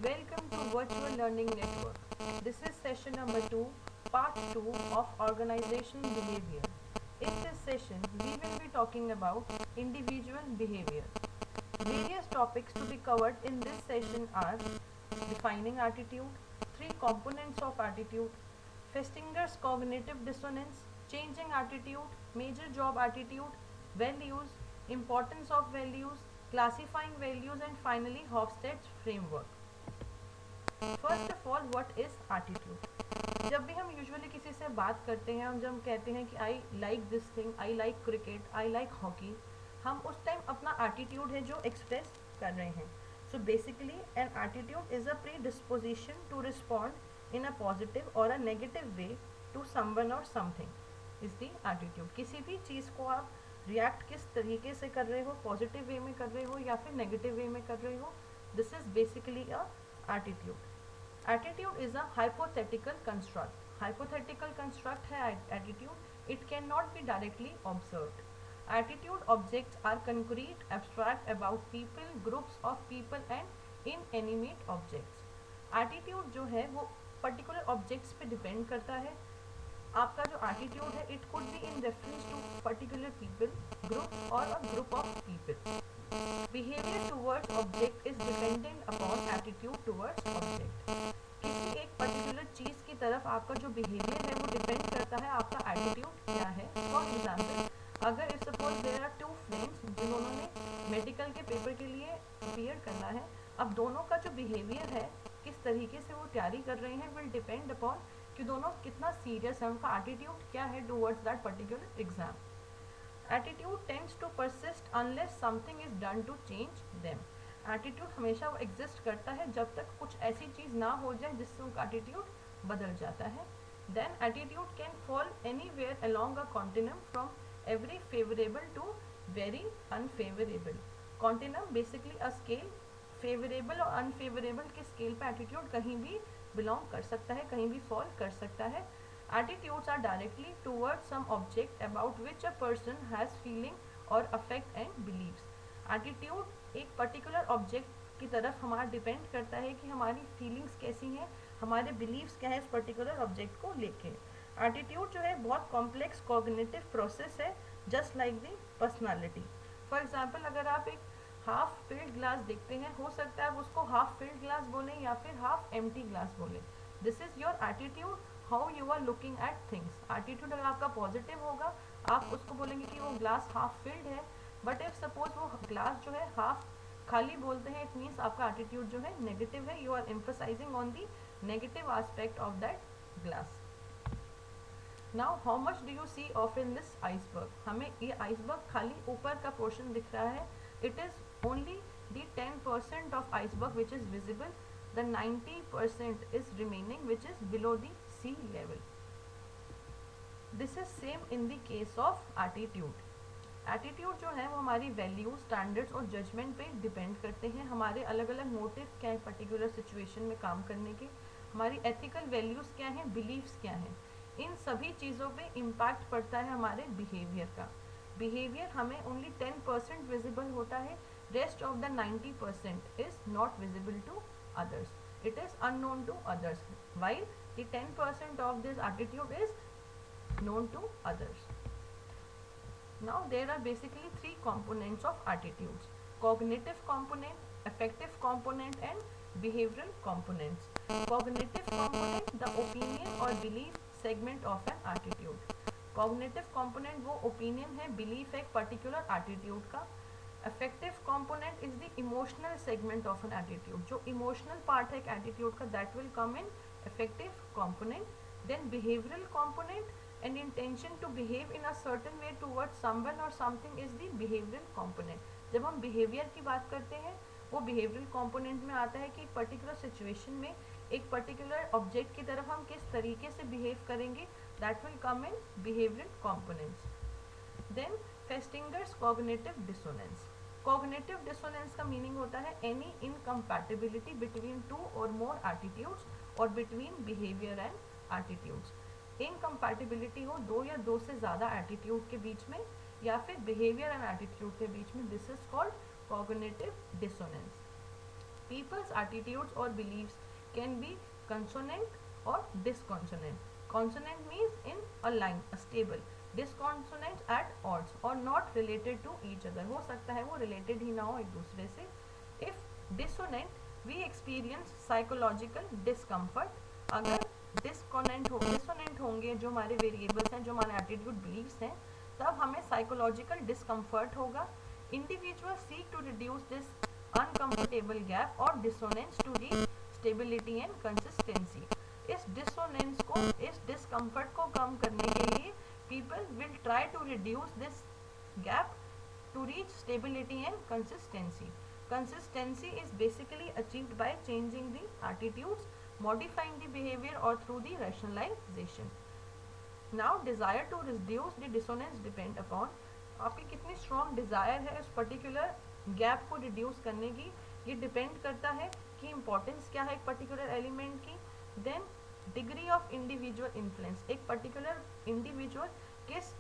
Welcome to Virtual Learning Network. This is session number 2, part 2 of organizational behavior. In this session, we will be talking about individual behavior. Various topics to be covered in this session are defining attitude, three components of attitude, Festinger's cognitive dissonance, changing attitude, major job attitude, values, importance of values, classifying values, and finally Hofstede's framework. First of all what is attitude. जब भी हम usually किसी से बात करते हैं और जब हम कहते हैं कि I like this thing, I like cricket, I like hockey, हम उस टाइम अपना एटीट्यूड है जो एक्सप्रेस कर रहे हैं. So basically an attitude is a predisposition to respond in a positive or a negative way to someone or something is the attitude. किसी भी चीज़ को आप रिएक्ट किस तरीके से कर रहे हो, पॉजिटिव वे में कर रहे हो या फिर नेगेटिव वे में कर रहे हो, this is basically a attitude. Attitude is a hypothetical construct. Hypothetical construct है attitude. It cannot be directly observed. Attitude objects are concrete, abstract about people, groups of people and inanimate objects. Attitude जो है वो particular objects पे depend करता है. आपका जो attitude है it could be in reference to particular people, group or a group of people. Behavior towards object is dependent upon attitude towards object. किसी एक पर्टिकुलर चीज़ की तरफ आपका जो बिहेवियर है वो डिपेंड करता है आपका एटीट्यूड क्या है. फॉर एग्जाम्पल, अगर if suppose there are two friends जिन्होंने मेडिकल के पेपर के लिए अपियर करना है, अब दोनों का जो बिहेवियर है किस तरीके से वो तैयारी कर रहे हैं विल डिपेंड अपॉन कि दोनों कितना सीरियस है, उनका एटीट्यूड क्या है towards that particular exam. Attitude tends to persist unless something is done to change them. Attitude हमेशा वो एग्जिस्ट करता है जब तक कुछ ऐसी चीज़ ना हो जाए जिससे उनका एटीट्यूड बदल जाता है. Then attitude can fall anywhere along a continuum from every favourable to very unfavourable. Continuum basically a scale. Favourable और अनफेवरेबल के स्केल पे एटीट्यूड कहीं भी बिलोंग कर सकता है, कहीं भी फॉल कर सकता है. Attitudes are directly towards some object about which a person has feeling और अफेक्ट एंड बिलीव्स. एटीट्यूड एक पर्टिकुलर ऑब्जेक्ट की तरफ हमारा डिपेंड करता है कि हमारी फीलिंग्स कैसी हैं, हमारे बिलीव्स क्या है इस पर्टिकुलर ऑब्जेक्ट को लेके. एटीट्यूड जो है बहुत कॉम्प्लेक्स कॉग्निटिव प्रोसेस है, just like the personality. For example, अगर आप एक हाफ फिल्ड ग्लास देखते हैं, हो सकता है आप उसको हाफ फिल्ड ग्लास बोलें या फिर हाफ एम्प्टी ग्लास बोलें. This is your attitude, how you are looking at things. Attitude अगर आपका पॉजिटिव होगा आप उसको बोलेंगे कि वो ग्लास हाफ फिल्ड है. बट इफ सपोज वो ग्लास जो है हाफ खाली बोलते हैं, इट मीन्स आपका एटीट्यूड जो है नेगेटिव है. You are emphasising on the negative aspect of that glass. Now how much do you see of in this iceberg. हमें ये आइसबर्ग खाली ऊपर का पोर्शन दिख रहा है. It is only the 10% of iceberg which is visible. The 90% is remaining which is below the sea level. This is same in the case of attitude. Attitude जो है वो हमारी वैल्यू, स्टैंडर्ड्स और जजमेंट पे depend करते हैं. हमारे अलग अलग मोटिव क्या है पर्टिकुलर सिचुएशन में काम करने के, हमारी एथिकल वैल्यूज़ क्या हैं, बिलीव्स क्या हैं, इन सभी चीज़ों पे इम्पैक्ट पड़ता है हमारे बिहेवियर का. बिहेवियर हमें ओनली 10% विजिबल होता है. Rest of the 90% is not visible to others. It is unknown to others, while the 10% of this attitude is known to others. Now there are basically three components of attitudes: cognitive component, affective component and behavioral components. Cognitive component, the opinion or belief segment of an attitude. Cognitive component वो opinion है, belief है एक particular attitude का. Affective component is the emotional segment of an attitude. जो emotional part है एक attitude का, that will come in affective component. Then behavioral component, and intention to behave in a certain way towards someone or something is the behavioral component. जब हम behavior की बात करते हैं वो behavioral component में आता है कि एक particular situation में एक particular object की तरफ हम किस तरीके से behave करेंगे, that will come in behavioral components. Then Festinger's cognitive dissonance. Cognitive dissonance का meaning होता है any incompatibility between two or more attitudes or between behavior and attitudes. Incompatibility हो दो या दो से ज़्यादा एटीट्यूड के बीच में या फिर बिहेवियर एंड एटीट्यूड के बीच में. This is called cognitive dissonance. People's attitudes or beliefs can be consonant or disconsonant. Consonant means in a line, a stable. Disconsonant at odds or not related to each other. हो सकता है वो related ही ना हो एक दूसरे से. If dissonant, we experience psychological discomfort. अगर dissonant होंगे जो हमारे variables हैं, जो हमारे attitude beliefs हैं, तब हमें psychological discomfort होगा. Individuals seek to reduce this uncomfortable gap or dissonance to reach stability and consistency. इस dissonance को, इस discomfort को कम करने के लिए people will try to reduce this gap to reach stability and consistency. Consistency is basically achieved by changing the attitudes, modifying the behavior or through the rationalization. Now desire to reduce the dissonance depend upon आपकी कितनी strong desire है उस particular gap को reduce करने की. ये depend करता है कि इम्पोर्टेंस क्या है एक पर्टिकुलर एलिमेंट की. Then degree of individual influence, एक पर्टिकुलर इंडिविजुअल किस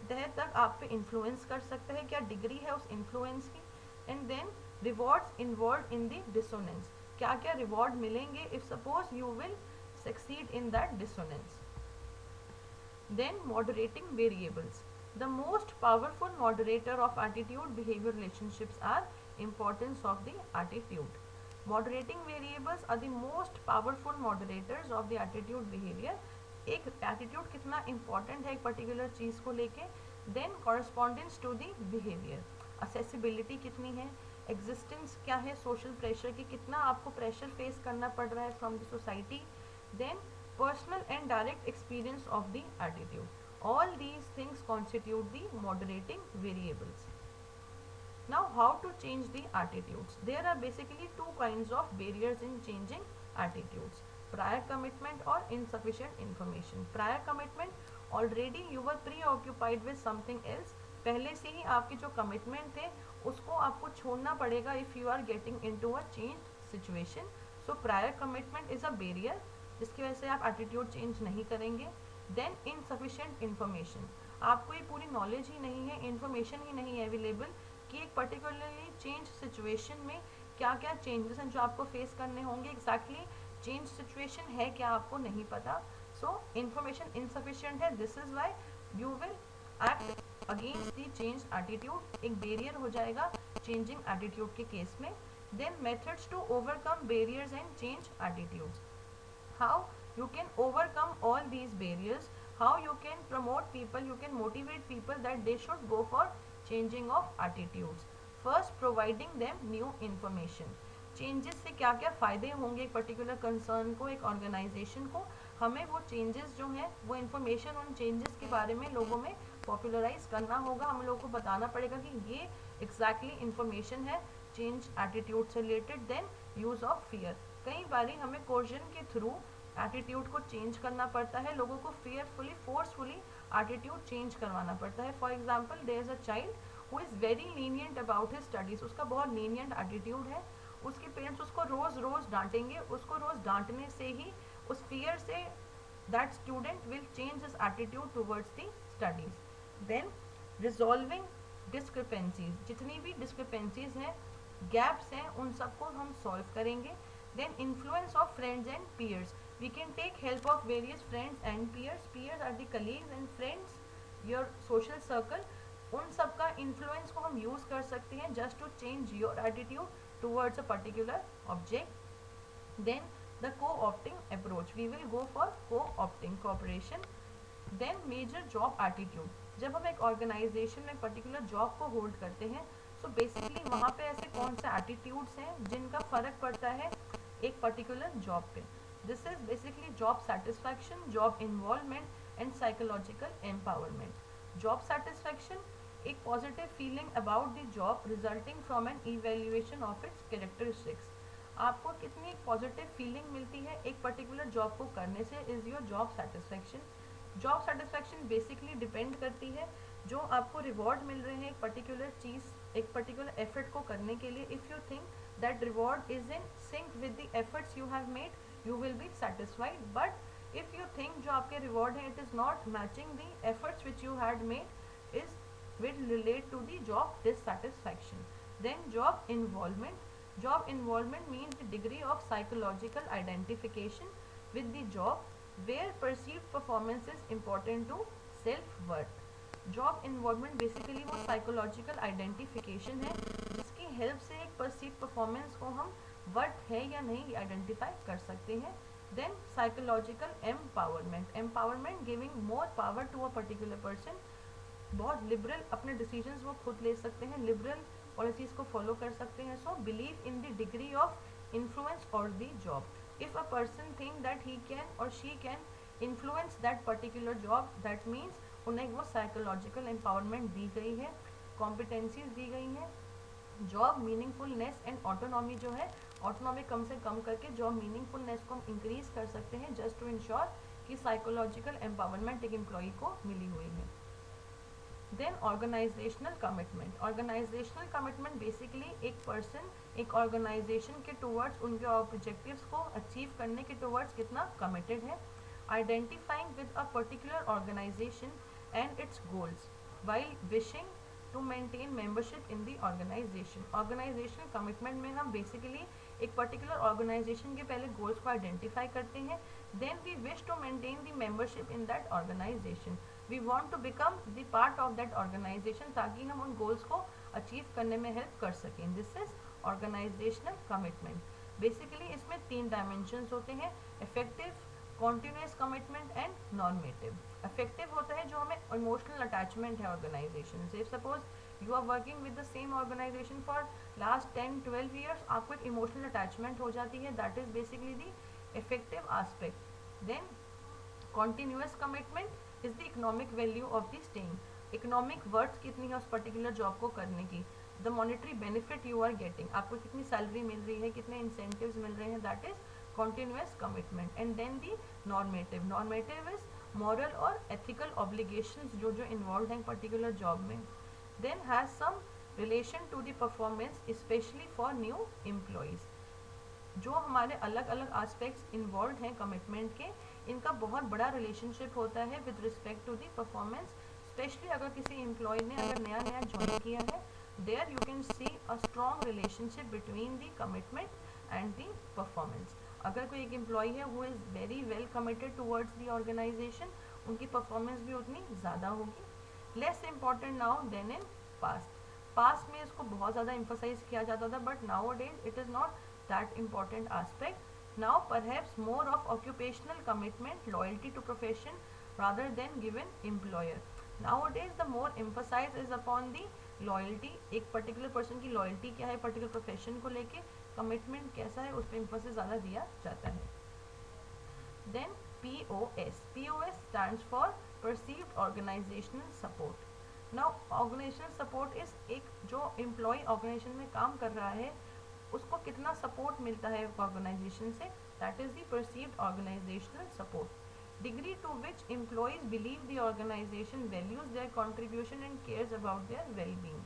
तहत तक आप पे इन्फ्लुएंस कर सकता है, क्या डिग्री है उस इन्फ्लुएंस की. And then rewards involve in the dissonance, क्या क्या रिवॉर्ड मिलेंगे if suppose you will succeed in that dissonance. Then moderating variables. The most powerful moderator of attitude behavior relationships are importance of the attitude. Moderating variables are the most powerful moderators of the attitude behavior. एक attitude कितना important है एक particular चीज़ को लेके. Then correspondence to the behavior. Accessibility कितनी है, existence क्या है social pressure की, कितना आपको pressure face करना पड़ रहा है from the society. Then personal and direct experience of the attitude. All these things constitute the moderating variables. Now how to change the attitudes? There are basically two kinds of barriers in changing attitudes. Prior commitment or insufficient information. Prior commitment, already you were preoccupied with something else. पहले से ही आपके जो commitment थे उसको आपको छोड़ना पड़ेगा if you are getting into a changed situation. So prior commitment is a barrier जिसकी वजह से आप attitude change नहीं करेंगे. देन इनसफिशिएंट इन्फॉर्मेशन, आपको ये पूरी नॉलेज ही नहीं है, इन्फॉर्मेशन ही नहीं है अवेलेबल कि एक पर्टिकुलरली चेंज सिचुएशन में क्या क्या चेंजेस हैं जो आपको फेस करने होंगे. एग्जैक्टली चेंज सिचुएशन है क्या आपको नहीं पता. सो इन्फॉर्मेशन इनसफिशिएंट है. This is why you will act against the change attitude. एक बैरियर हो जाएगा चेंजिंग एटीट्यूड के केस में. Then methods to overcome barriers and change attitudes. How you can overcome all these barriers, how you can promote people, you can motivate people that they should go for changing of attitudes. First, providing them new information. Changes से क्या क्या फ़ायदे होंगे एक particular concern को, एक organisation को, हमें वो चेंजेस जो हैं वो इन्फॉर्मेशन उन चेंजेस के बारे में लोगों में पॉपुलराइज करना होगा. हम लोगों को बताना पड़ेगा कि ये एग्जैक्टली इन्फॉर्मेशन है चेंज एटीट्यूड से related. Then use of fear, कई बारी हमें कोर्जन के थ्रू एटीट्यूड को चेंज करना पड़ता है, लोगों को फेयरफुली फोर्सफुली एटीट्यूड चेंज करवाना पड़ता है. For example there is a child who is very lenient about his studies, उसका बहुत लीनियंट एटीट्यूड है, उसके पेरेंट्स उसको रोज़ रोज़ डांटेंगे, उसको रोज़ डांटने से ही उस फियर से that student will change his attitude towards the studies. Then resolving discrepancies, जितनी भी डिस्क्रिपेंसीज हैं, गैप्स हैं, उन सबको हम सॉल्व करेंगे. Then influence of friends and peers, we can take help of various friends and peers. Peers are the colleagues and friends, your social circle. उन सब का इन्फ्लुएंस को हम यूज़ कर सकते हैं just to change your attitude towards a particular object. Then the co-opting approach, we will go for co-opting, cooperation. Then major job attitude, जब हम एक ऑर्गेनाइजेशन में पर्टिकुलर जॉब को होल्ड करते हैं so basically वहाँ पे ऐसे कौन से एटीट्यूड्स हैं जिनका फ़र्क पड़ता है एक पर्टिकुलर जॉब पे. This is basically job satisfaction, job involvement and psychological empowerment. Job satisfaction, एक positive feeling about the job resulting from an evaluation of its characteristics. आपको कितनी एक पॉजिटिव फीलिंग मिलती है एक पर्टिकुलर जॉब को करने से is your job satisfaction. Job satisfaction basically depend करती है जो आपको रिवॉर्ड मिल रहे हैं एक पर्टिकुलर चीज़, एक पर्टिकुलर एफर्ट को करने के लिए. If you think that reward is in sync with the efforts you have made, you will be satisfied. But if you think जो आपके reward है it is not matching the efforts which you had made, is will relate to the job dissatisfaction. Then job involvement, Job involvement means the degree of psychological identification with the job where perceived performance is important to self worth. Job involvement basically वो psychological identification है जिसकी help से एक perceive performance को हम worth है या नहीं आइडेंटिफाई कर सकते हैं. Then psychological empowerment, empowerment giving more power to a particular person. बहुत लिबरल अपने डिसीजंस वो खुद ले सकते हैं, लिबरल पॉलिसीज को फॉलो कर सकते हैं. So believe in the degree of influence or the job. If a person think that he can or she can influence that particular job, that means उन्हें वो साइकोलॉजिकल एम्पावरमेंट दी गई है, competencies दी गई हैं. जॉब मीनिंगफुलनेस एंड ऑटोनॉमी जो है, autonomy कम से कम करके जॉब मीनिंगफुलनेस को हम इंक्रीज कर सकते हैं जस्ट टू इंश्योर कि साइकोलॉजिकल एम्पावरमेंट एक एम्प्लॉई को मिली हुई है. Then organisational commitment. Organisational commitment basically एक पर्सन एक ऑर्गेनाइजेशन के टूवर्ड्स उनके ऑब्जेक्टिव्स को अचीव करने के टूवर्ड्स कितना कमिटेड है. Identifying with a particular organisation and its goals while wishing to maintain membership in the organization. Organizational commitment में हम basically एक particular organization के पहले goals को identify करते हैं, then we wish to maintain the membership in that organization. We want to become the part of that organization ताकि हम उन goals को achieve करने में help कर सकें. This is organizational commitment. Basically इसमें 3 dimensions होते हैं, effective, continuous commitment and normative. Affective होता है जो हमें इमोशनल अटैचमेंट है ऑर्गेनाइजेशन से. Suppose you are working with the same organisation for last 10-12 years, आपको एक इमोशनल अटैचमेंट हो जाती है, that is basically the affective aspect. Then continuous commitment is the economic value of the staying. Economic worth कितनी है उस particular job को करने की, the monetary benefit you are getting, आपको कितनी सैलरी मिल रही है, कितने इंसेंटिव्स मिल रहे हैं, that is continuous commitment. And then the normative. Normative is moral और ethical obligations जो involved हैं particular job में. Then has some relation to the performance especially for new employees. जो हमारे अलग अलग aspects involved हैं commitment के, इनका बहुत बड़ा relationship होता है with respect to the performance. Especially अगर किसी employee ने अगर नया नया join किया है, there you can see a strong relationship between the commitment and the performance. अगर कोई एक एम्प्लॉय है वो is very well committed towards the organisation, उनकी परफॉर्मेंस भी उतनी ज़्यादा होगी. Less important now than in past. Past में इसको बहुत ज़्यादा एम्फोसाइज किया जाता था, but nowadays it is not that important aspect. Now perhaps more of occupational commitment, loyalty to profession rather than given employer. Nowadays the more emphasis is upon the loyalty. एक particular person की loyalty क्या है particular profession को लेके, commitment कैसा है उस पर एम्फोसिस ज़्यादा दिया जाता है. Then POS. POS stands for perceived organizational support. Now organizational support is एक जो एम्प्लॉय ऑर्गेनाइजेशन में काम कर रहा है उसको कितना सपोर्ट मिलता है ऑर्गेनाइजेशन से, that is the perceived organizational support. Degree to which employees believe the organization values their contribution and cares about their well-being.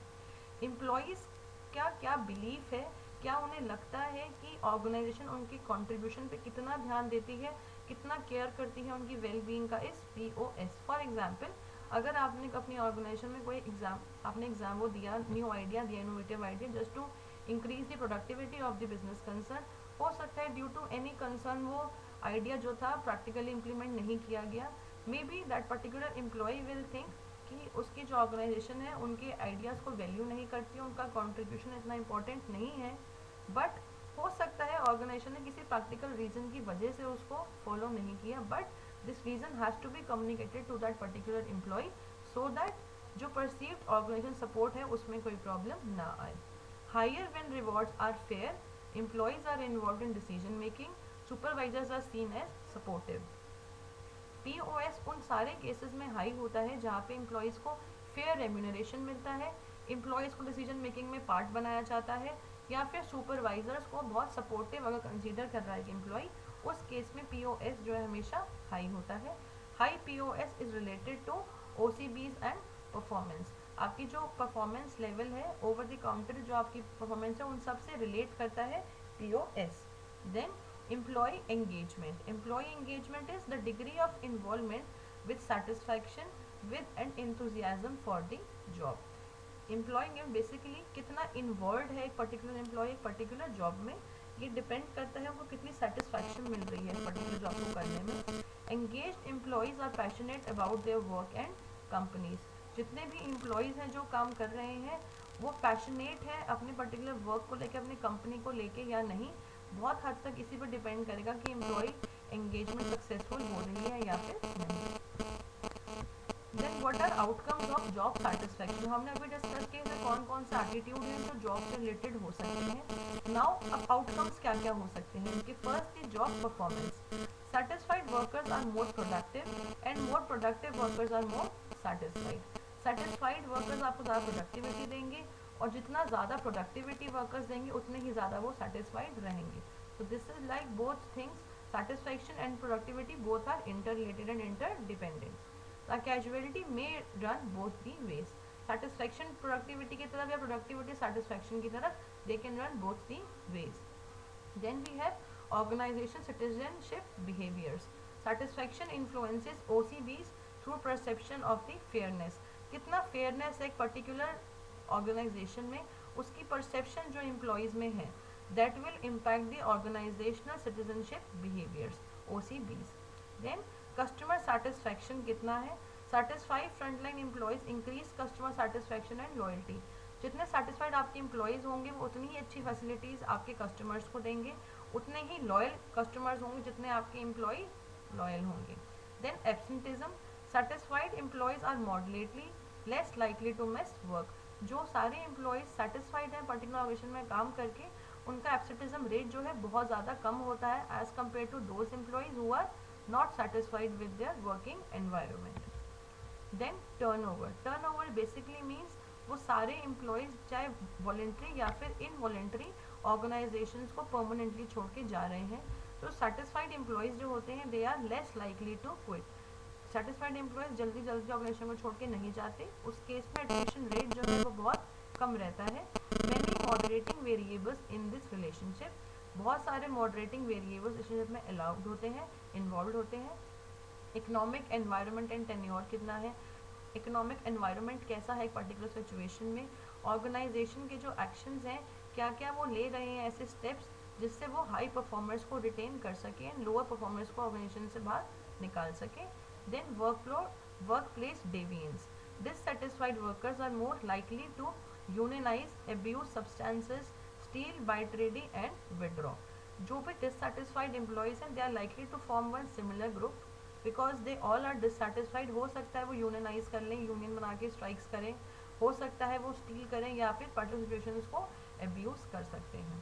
Employees क्या क्या बिलीफ है, क्या उन्हें लगता है कि ऑर्गेनाइजेशन उनकी कंट्रीब्यूशन पे कितना ध्यान देती है, कितना केयर करती है उनकी वेल बीइंग का, इस POS. फॉर एग्जांपल अगर आपने अपनी ऑर्गेनाइजेशन में कोई एग्जाम आपने एग्जाम वो दिया, न्यू आइडिया दिया, innovative idea just to increase the productivity of the business concern, हो सकता है ड्यू टू एनी कंसर्न वो आइडिया जो था प्रैक्टिकली इम्प्लीमेंट नहीं किया गया. Maybe that particular employee will think कि उसकी जो ऑर्गेनाइजेशन है उनके आइडियाज़ को वैल्यू नहीं करती है, उनका कंट्रीब्यूशन इतना इम्पोर्टेंट नहीं है. बट हो सकता है ऑर्गेनाइजेशन ने किसी प्रैक्टिकल रीज़न की वजह से उसको फॉलो नहीं किया, but this reason has to be communicated to that particular employee so that जो परसीव्ड ऑर्गेनाइजेशन सपोर्ट है उसमें कोई प्रॉब्लम ना आए. Higher when rewards are fair, employees are involved in decision making, supervisors are seen as supportive. POS उन सारे cases में high होता है जहाँ पे एम्प्लॉयज़ को फेयर रेम्यूनरेशन मिलता है, एम्प्लॉयज़ को डिसीजन मेकिंग में पार्ट बनाया जाता है, या फिर सुपरवाइजर्स को बहुत सपोर्टिव अगर कंसीडर कर रहा है कि एम्प्लॉय, उस केस में POS जो है हमेशा हाई होता है. High POS is related to OCBs and performance. आपकी जो परफॉर्मेंस लेवल है ओवर द काउंटर जो आपकी परफॉर्मेंस है उन सब से रिलेट करता है POS. Then employee engagement. Employee engagement is the degree of involvement with satisfaction with and enthusiasm for the job. Employing basically कितना इन्वॉल्व है एक पर्टिकुलर एम्प्लॉय एक पर्टिकुलर जॉब में, ये डिपेंड करता है उनको कितनी सेटिस्फैक्शन मिल रही है पर्टिकुलर जॉब को करने में। Engaged employees are passionate about their work and companies, जितने भी एम्प्लॉयज़ हैं जो काम कर रहे हैं वो पैशनेट है अपने पर्टिकुलर वर्क को लेकर, अपनी कंपनी को लेके या नहीं, बहुत हद तक इसी पर डिपेंड करेगा कि एम्प्लॉय एंगेजमेंट सक्सेसफुल हो रही है या फिर नहीं। Then what are outcomes of job satisfaction, हमने अभी डिस्कस किया है कौन कौन से एटीट्यूड हैं जो जॉब से रिलेटेड हो सकते हैं। नाउ अब आउटकम्स क्या क्या हो सकते हैं इनके। First is job performance, satisfied workers are more productive and more productive workers are more satisfied. Satisfied workers आपको ज़्यादा प्रोडक्टिविटी देंगे और जितना ज़्यादा प्रोडक्टिविटी वर्कर्स देंगे उतने ही ज़्यादा वो सेटिस्फाइड रहेंगे। So this is like both things, satisfaction and productivity both are interrelated and interdependent. The casualty may run both the ways. Satisfaction productivity की तरफ या productivity satisfaction की तरफ, they can run both the ways. Then we have organization citizenship behaviors. Satisfaction influences OCBs through perception of the fairness. कितना fairness है एक particular organization में, उसकी perception जो employees में है, that will impact the organizational citizenship behaviors OCBs. Then customer satisfaction कितना है, satisfied frontline employees increase customer satisfaction and loyalty. जितने satisfied आपके employees होंगे वो उतनी ही अच्छी facilities आपके customers को देंगे, उतने ही loyal customers होंगे जितने आपके employee loyal होंगे. Then absenteeism, satisfied employees are moderately less likely to miss work. जो सारे employees satisfied हैं particular organization में काम करके, उनका एब्सेंटिज्म रेट जो है बहुत ज़्यादा कम होता है as compare to those employees who are not satisfied with their working environment. Then turnover, turnover basically means वो सारे एम्प्लॉयज़ चाहे वॉलेंट्री या फिर इनवॉलेंट्री ऑर्गेनाइजेशंस को परमानेंटली छोड़ के जा रहे हैं. तो सेटिस्फाइड एम्प्लॉयज़ जो होते हैं they are less likely to quit. Satisfied employees जल्दी जल्दी ऑर्गेनाइजेशन को छोड़ के नहीं जाते, उस केस में एटरिशन रेट जो है वो बहुत कम रहता है. Many moderating variables in this relationship, बहुत सारे मॉडरेटिंग वेरिएबल्स रिलेशनशिप में अलाउड होते हैं, इन्वॉल्व होते हैं. इकोनॉमिक एनवायरनमेंट एंड टेन्योर कितना है, इकोनॉमिक एनवायरनमेंट कैसा है एक पर्टिकुलर सिचुएशन में, ऑर्गेनाइजेशन के जो एक्शंस हैं क्या क्या वो ले रहे हैं ऐसे स्टेप्स जिससे वो हाई परफॉर्मर्स को रिटेन कर सकें एंड लोअर परफॉर्मर्स को ऑर्गेनाइजेशन से बाहर निकाल सकें. Then work place deviance, dissatisfied workers are more likely to unionize, abuse substances, steal by trading and withdraw. जो भी dissatisfied employees हैं they are likely to form one similar group because they all are dissatisfied. हो सकता है वो unionize कर लें, union बना के स्ट्राइक्स करें, हो सकता है वो स्टील करें या फिर पर्टिकुलर सिचुएशंस को abuse कर सकते हैं.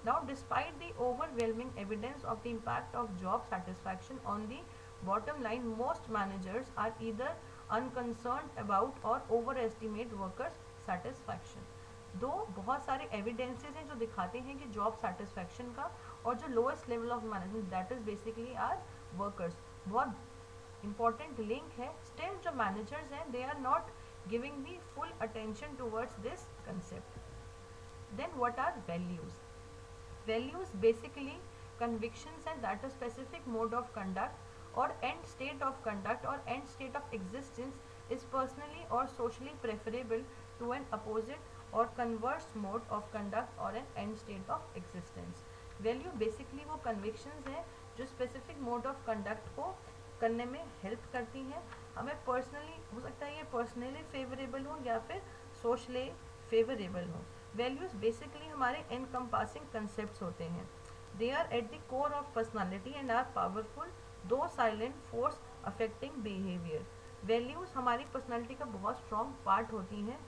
Now despite the overwhelming evidence of the impact of job satisfaction on the bottom line, most managers are either unconcerned about or overestimate workers satisfaction. दो बहुत सारे एविडेंसेस हैं जो दिखाते हैं कि जॉब सेटिस्फैक्शन का और जो lowest level of management that is basically our workers, बहुत इंपॉर्टेंट लिंक है. स्टिल जो मैनेजर्स हैं they are not giving the full attention towards this concept. Then what are values, values basically convictions and that a specific mode of conduct or end state of conduct or end state of existence is personally or socially preferable to an opposite or converse mode of conduct or an end state of existence. Value basically वो convictions हैं जो specific mode of conduct को करने में help करती हैं. हमें personally हो सकता है ये personally favorable हो या फिर socially favorable हो. Values basically हमारे encompassing concepts होते हैं. They are at the core of personality and are powerful though silent force affecting behavior. Values हमारी personality का बहुत strong part होती हैं,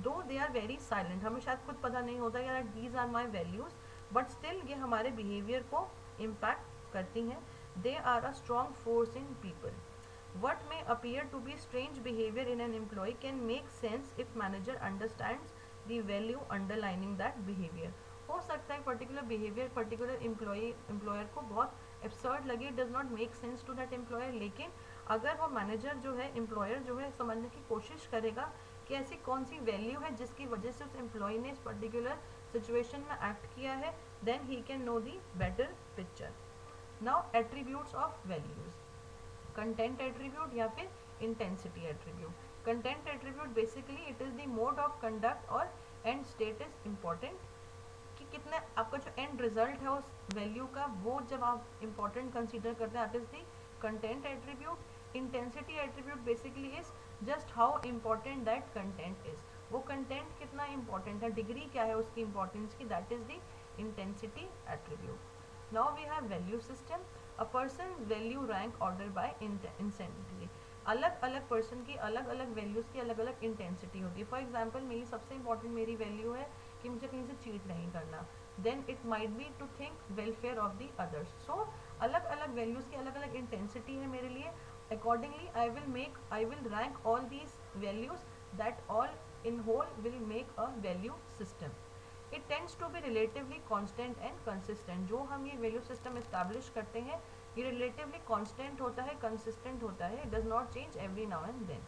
though they are very silent. हमें शायद खुद पता नहीं होता यार these are my values, but still ये हमारे behavior को impact करती हैं. They are a strong force in people. What may appear to be strange behavior in an employee can make sense if manager understands the value underlining that behavior. हो सकता है particular behaviour particular employer को बहुत absurd लगे, does not make sense to that employer, लेकिन अगर वो manager जो है एम्प्लॉयर जो है समझने की कोशिश करेगा कि ऐसी कौन सी वैल्यू है जिसकी वजह से उस एम्प्लॉय ने इस पर्टिकुलर सिचुएशन में एक्ट किया है, then he can know the better picture. Now attributes of values, content attribute या फिर intensity attribute. Content attribute basically it is the mode of conduct और एंड स्टेट इज इम्पॉर्टेंट, कि कितने आपका जो एंड रिजल्ट है उस वैल्यू का, वो जब आप इम्पॉर्टेंट कंसीडर करते हैं, that is the content attribute. Intensity attribute basically is just how important that content is, वो कंटेंट कितना इम्पॉर्टेंट है, डिग्री क्या है उसकी इम्पॉर्टेंस की, that is the intensity attribute. Now we have value system. A person value rank order by intensity. अलग अलग person की अलग अलग वैल्यूज़ की अलग अलग इंटेंसिटी होती है। फॉर एग्जाम्पल मेरी सबसे इंपॉर्टेंट मेरी वैल्यू है कि मुझे कहीं से चीट नहीं करना, then it might be to think welfare of the others. So अलग अलग वैल्यूज़ की अलग अलग इंटेंसिटी है मेरे लिए, accordingly I will rank all these values, that all in whole will make a value system. It tends to be relatively constant and consistent. जो हम ये value system establish करते हैं ये relatively constant होता है, consistent होता है, it does not change every now and then.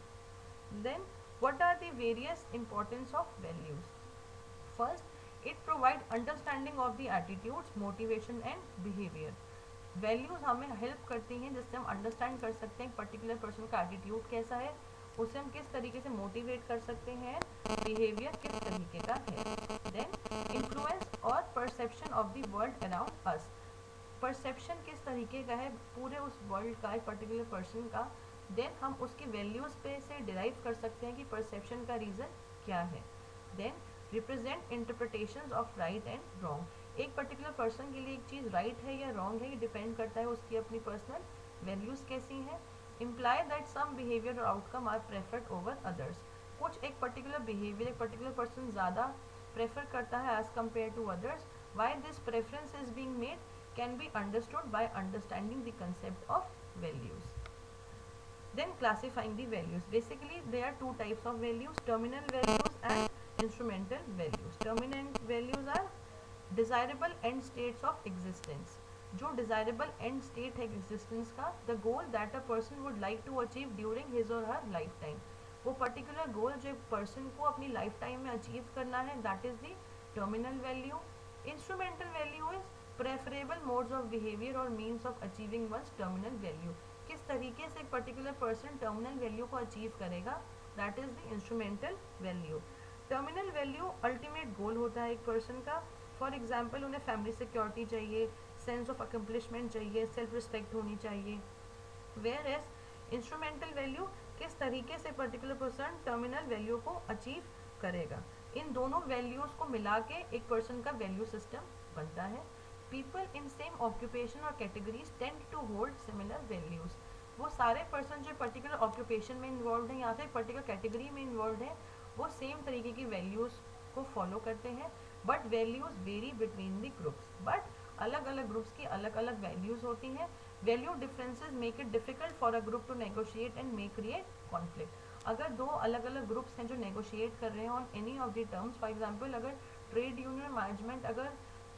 Then what are the various importance of values? First, it provide understanding of the attitudes, motivation and behavior. Values हमें help करती हैं जिससे हम understand कर सकते हैं पर्टिकुलर पर्सन का attitude कैसा है, उसे हम किस तरीके से मोटिवेट कर सकते हैं, बिहेवियर किस तरीके का है। देन इन्फ्लुएंस और perception of the world around us, perception किस तरीके का है पूरे उस वर्ल्ड का, एक पर्टिकुलर पर्सन का, देन हम उसकी वैल्यूज़ पे से डिराइव कर सकते हैं कि परसेप्शन का रीज़न क्या है। Then represent interpretations of right and wrong, एक पर्टिकुलर पर्सन के लिए एक चीज़ राइट है या रॉन्ग है, ये डिपेंड करता है उसकी अपनी पर्सनल वैल्यूज़ कैसी हैं। इम्प्लाई दैट सम बिहेवियर और outcome are preferred over others, कुछ एक पर्टिकुलर बिहेवियर एक पर्टिकुलर पर्सन ज़्यादा प्रेफर करता है as compare to others. Why this preference is being made can be understood by understanding the concept of values. Then classifying the values. Basically, there are two types of values: terminal values and instrumental values. Terminal values are desirable end states of existence. जो desirable end state है existence का, the goal that a person would like to achieve during his or her lifetime. वो particular goal जो एक person को अपनी lifetime में achieve करना है, that is the terminal value. Instrumental value is preferable modes of behavior or means of achieving one's terminal value. किस तरीके से एक पर्टिकुलर पर्सन टर्मिनल वैल्यू को अचीव करेगा, that is the instrumental value. Terminal value ultimate goal होता है एक person का। फॉर एग्जांपल उन्हें फैमिली सिक्योरिटी चाहिए, सेंस ऑफ अकम्पलिशमेंट चाहिए, सेल्फ रिस्पेक्ट होनी चाहिए। वेयर एज इंस्ट्रूमेंटल वैल्यू किस तरीके से पर्टिकुलर पर्सन टर्मिनल वैल्यू को अचीव करेगा। इन दोनों वैल्यूज़ को मिला के एक पर्सन का वैल्यू सिस्टम बनता है। पीपल इन सेम ऑक्यूपेशन और categories tend to hold similar values, वो सारे पर्सन जो पर्टिकुलर ऑक्यूपेशन में इन्वॉल्व हैं या फिर पर्टिकुलर कैटेगरी में इन्वॉल्व हैं, वो सेम तरीके की वैल्यूज़ को फॉलो करते हैं। But values vary between the groups, but अलग अलग ग्रुप्स की अलग अलग वैल्यूज़ होती हैं। Value differences make it difficult for a group to negotiate and may create conflict. अगर दो अलग अलग ग्रुप्स हैं जो नेगोशिएट कर रहे हैं on any of the terms, for example अगर ट्रेड यूनियन मैनेजमेंट, अगर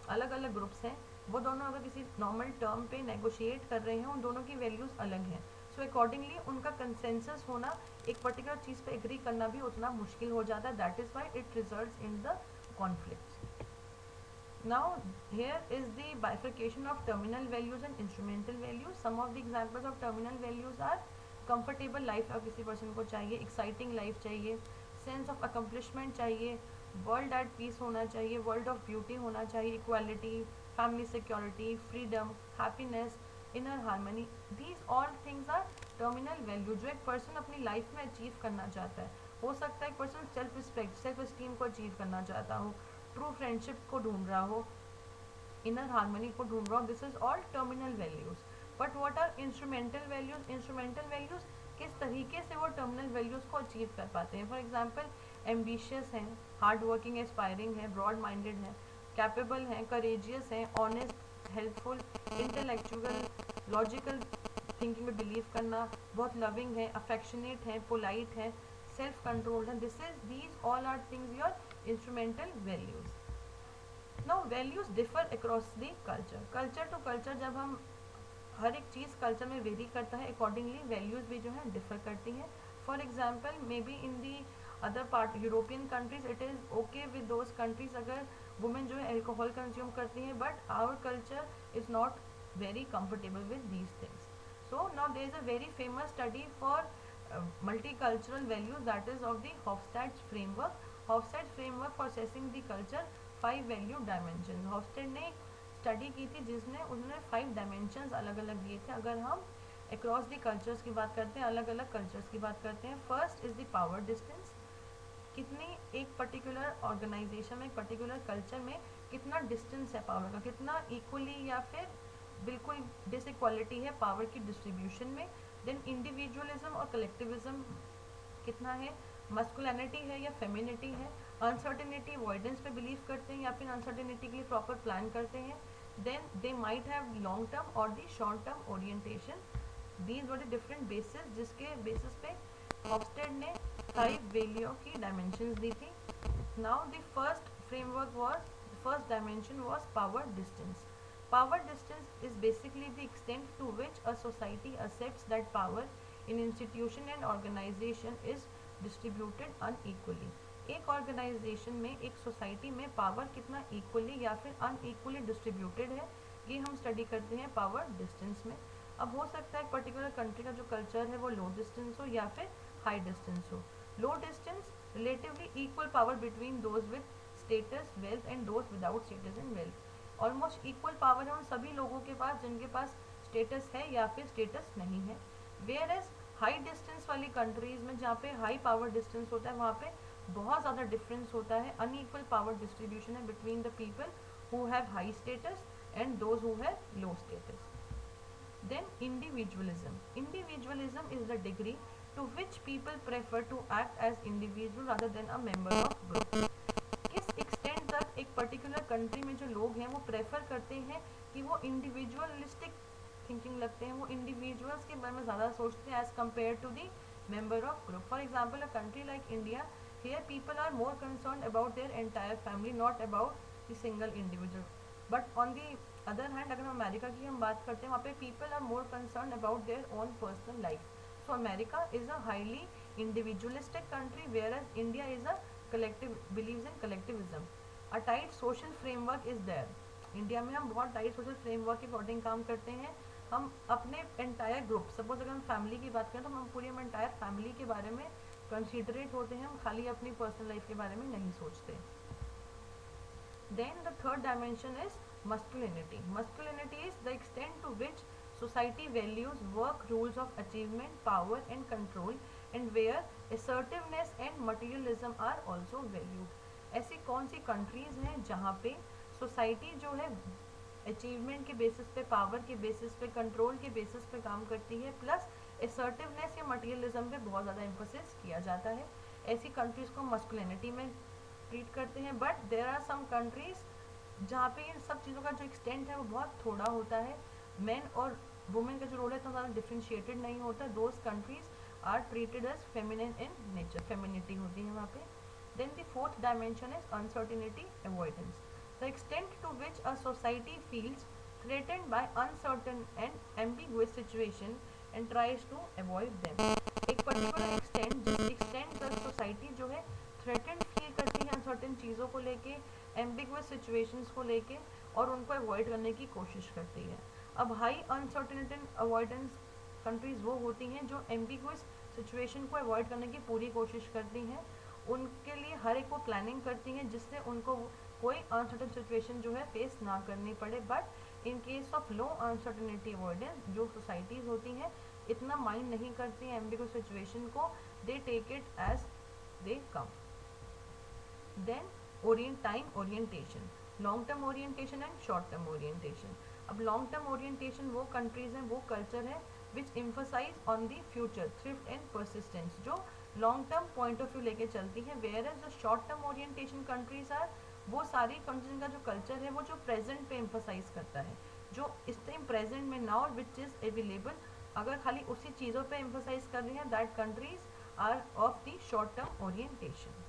अलग अलग ग्रुप्स हैं, वो दोनों अगर किसी नॉर्मल टर्म पे नेगोशिएट कर रहे हैं, उन दोनों की वैल्यूज़ अलग हैं, सो अकॉर्डिंगली उनका कंसेंसस होना, एक पर्टिकुलर चीज़ पे एग्री करना भी उतना मुश्किल हो जाता है, that is why it results in the conflicts. Now here is the bifurcation of terminal values and instrumental values. Some of the examples of terminal values are comfortable life अब किसी पर्सन को चाहिए, exciting life चाहिए, sense of accomplishment चाहिए, world at peace होना चाहिए, world of beauty होना चाहिए, equality, family security, freedom, happiness, inner harmony. These all things are terminal value जो एक पर्सन अपनी लाइफ में अचीव करना चाहता है। हो सकता है एक person self respect, self esteem को अचीव करना चाहता हो, ट्रू फ्रेंडशिप को ढूंढ रहा हो, इनर हार्मनी को ढूंढ रहा हो, this is all terminal values. But what are instrumental values? Instrumental values किस तरीके से वो टर्मिनल वैल्यूज को अचीव कर पाते हैं। फॉर एग्जाम्पल एम्बिशियस हैं, हार्ड वर्किंग एस्पायरिंग है, ब्रॉड माइंडेड है, कैपेबल हैं, करेजियस हैं, honest, helpful, intellectual, logical thinking में बिलीव करना, बहुत लविंग है, अफेक्शनेट है, पोलाइट है, सेल्फ कंट्रोल्ड है। These all are things your instrumental values. Now values differ across the culture. Culture to culture जब हम हर एक चीज़ कल्चर में वेरी करता है, अकॉर्डिंगली वैल्यूज़ भी जो है डिफर करती हैं। For example maybe in the other part European countries it is okay with those countries अगर वुमेन जो है एल्कोहल कंज्यूम करती हैं, but our culture is not very comfortable with these things. So now there is a very famous study for multicultural values, that is of the Hofstad's framework. Hofstad's framework for assessing the culture, 5 value dimensions. हॉफस्टेड ने एक study की थी जिसने उन्होंने 5 dimensions अलग अलग दिए थे. अगर हम अक्रॉस द कल्चर्स की बात करते हैं, अलग अलग कल्चर्स की बात करते हैं. First is the power distance. कितनी एक पर्टिकुलर ऑर्गेनाइजेशन में, एक पर्टिकुलर कल्चर में कितना डिस्टेंस है पावर का, कितना इक्वली या फिर बिल्कुल डिसइक्वालिटी है पावर की डिस्ट्रीब्यूशन में. देन इंडिविजुअलिज्म और कलेक्टिविज्म कितना है, मस्कुलिनिटी है या फेमिनिटी है. अनसर्टेनिटी अवॉइडेंस पे बिलीव करते हैं या फिर अनसर्टेनिटी के लिए प्रॉपर प्लान करते हैं. Then they might have long term और the short term orientation. These were the different basis जिसके बेसिस पे हॉफस्टेड ने 5 वैल्यू की डायमेंशंस दी थी. Now the first framework was, first dimension was power distance. Power distance is basically the extent to which a society accepts that power in institution and organization is distributed unequally. एक organisation में, एक society में power कितना equally या फिर unequally distributed है, ये हम स्टडी करते हैं पावर डिस्टेंस में. अब हो सकता है एक पर्टिकुलर कंट्री का जो कल्चर है वो लो डिस्टेंस हो या फिर हाई डिस्टेंस हो. Low distance relatively equal power between those with status wealth and those without status and wealth. Almost equal power है उन सभी लोगों के पास जिनके पास स्टेटस है या फिर स्टेटस नहीं है. वेयर एज हाई डिस्टेंस वाली कंट्रीज में जहाँ पे हाई पावर डिस्टेंस होता है वहाँ पे बहुत ज़्यादा डिफरेंस होता है, अनइक्वल पावर डिस्ट्रीब्यूशन है between the people who have high status and those who have low status. Then individualism. Individualism is the degree to which people prefer to act as individual rather than a member of group. किस extent तक एक particular country में जो लोग हैं वो prefer करते हैं कि वो इंडिविजुअलिस्टिक थिंकिंग लगते हैं, वो इंडिविजुअल्स के बारे में ज़्यादा सोचते हैं as compare to the member of group. For example a country like India, here people are more concern about their entire family, not about the single individual. But on the other hand अगर हम America की हम बात करते हैं वहाँ पे people are more concern about their own personal life. So America is a highly individualistic country whereas India is a collective believes in collectivism. A tight social framework is there. India में हम बहुत tight social framework के according काम करते हैं. हम अपने entire group, suppose अगर हम फैमिली की बात करें तो हम पूरी हम एंटायर फैमिली के बारे में कंसिडरेट होते हैं, हम खाली अपनी पर्सनल लाइफ के बारे में नहीं सोचते. Then the third dimension is masculinity. Masculinity is the extent to which society values work, rules of achievement, power and control, and where assertiveness and materialism are also valued. ऐसी कौन सी countries हैं जहाँ पे सोसाइटी जो है achievement के basis पे, power के बेसिस पे, कंट्रोल के बेसिस पे काम करती है, प्लस असर्टिवनेस या मटेरियलिज्म पे बहुत ज़्यादा एम्फोसिस किया जाता है. ऐसी कंट्रीज को मस्कुलिनिटी में ट्रीट करते हैं. But there are some countries जहाँ पे इन सब चीज़ों का जो एक्सटेंट है वो बहुत थोड़ा होता है, मेन और वुमेन का जो रोल है इतना ज़्यादा डिफ्रेंशिएटेड नहीं होता. Those countries are treated as feminine in nature, femininity होती है वहाँ पे. Then the fourth dimension is uncertainty avoidance. The extent to which a society feels threatened by uncertain and ambiguous situation and tries to avoid them. एक particular extent, जिस extent तक society जो है threatened feel करती है uncertain चीज़ों को लेके, एम्बिगुअस सिचुएशंस को लेके, और उनको अवॉइड करने की कोशिश करती है. अब हाई अनसर्टेनिटी अवॉइडेंस कंट्रीज वो होती हैं जो एम्बिगुअस सिचुएशन को अवॉइड करने की पूरी कोशिश करती हैं, उनके लिए हर एक को प्लानिंग करती हैं जिससे उनको कोई अनसर्टेन सिचुएशन जो है फेस ना करनी पड़े. But in case of low uncertainty avoidance जो सोसाइटीज़ होती हैं इतना माइंड नहीं करती हैं एम्बिगुअस सिचुएशन को, they take it as they come. Then time orientation, long term orientation and short term orientation. अब लॉन्ग टर्म ओरिएंटेशन वो कंट्रीज हैं, वो कल्चर है which emphasize on the future, thrift and persistence, जो long term point of view लेके चलती हैं. Whereas जो short term orientation countries are, वो सारी कंट्रीज का जो कल्चर है वो जो प्रेजेंट पे एम्फोसाइज करता है, जो इस टाइम प्रेजेंट में नाउ विच इज़ अवेलेबल, अगर खाली उसी चीज़ों पे एम्फोसाइज कर रही हैं, that countries are of the short term orientation.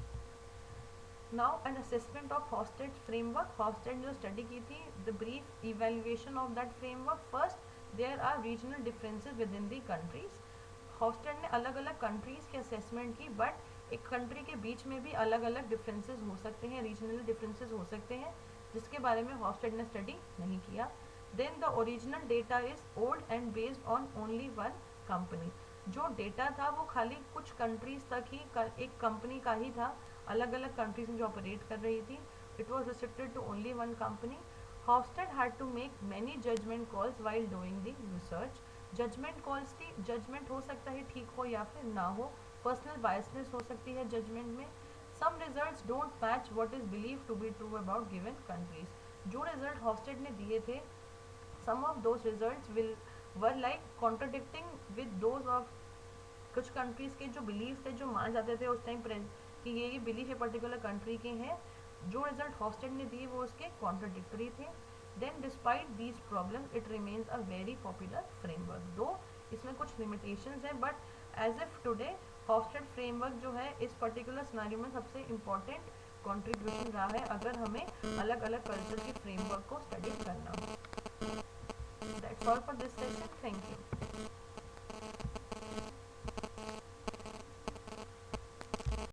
Now an assessment of Hofstad's framework. Hofstad ने जो स्टडी की थी, the brief evaluation of that framework. First, there are regional differences within the countries. Hofstad ने अलग अलग countries के assessment की, but एक कंट्री के बीच में भी अलग अलग डिफरेंसेस हो सकते हैं, रीजनल डिफरेंसेस हो सकते हैं, जिसके बारे में हॉफस्टेड ने स्टडी नहीं किया. Then the original data is old and based on only one company. जो डेटा था वो खाली कुछ कंट्रीज तक ही एक कंपनी का ही था, अलग अलग कंट्रीज में जो ऑपरेट कर रही थी. It was restricted to only one company. Hofstede had to make many judgement calls while doing the research. Judgement calls थी, जजमेंट हो सकता है ठीक हो या फिर ना हो, पर्सनल बायसनेस हो सकती है जजमेंट में. Some results don't match what is believe to be true about given countries. जो रिजल्ट हॉफस्टेड ने दिए थे, some of those results will were like contradicting with those of कुछ कंट्रीज के जो बिलीव थे, जो मान जाते थे उस टाइम कि ये बिलीफ ये पर्टिकुलर कंट्री के हैं, जो रिजल्ट हॉस्टेड ने दिए वो उसके कॉन्ट्रडिक्टरी थे. Then despite these problem it remains a very popular framework. Though इसमें कुछ लिमिटेशंस हैं, but as if today Hofstede framework जो है इस पर्टिकुलर सिनेरियो में सबसे इम्पॉर्टेंट कॉन्ट्रीब्यूशन रहा है अगर हमें अलग अलग कल्चर के फ्रेमवर्क को स्टडी करना हो. That's all for this session. Thank you.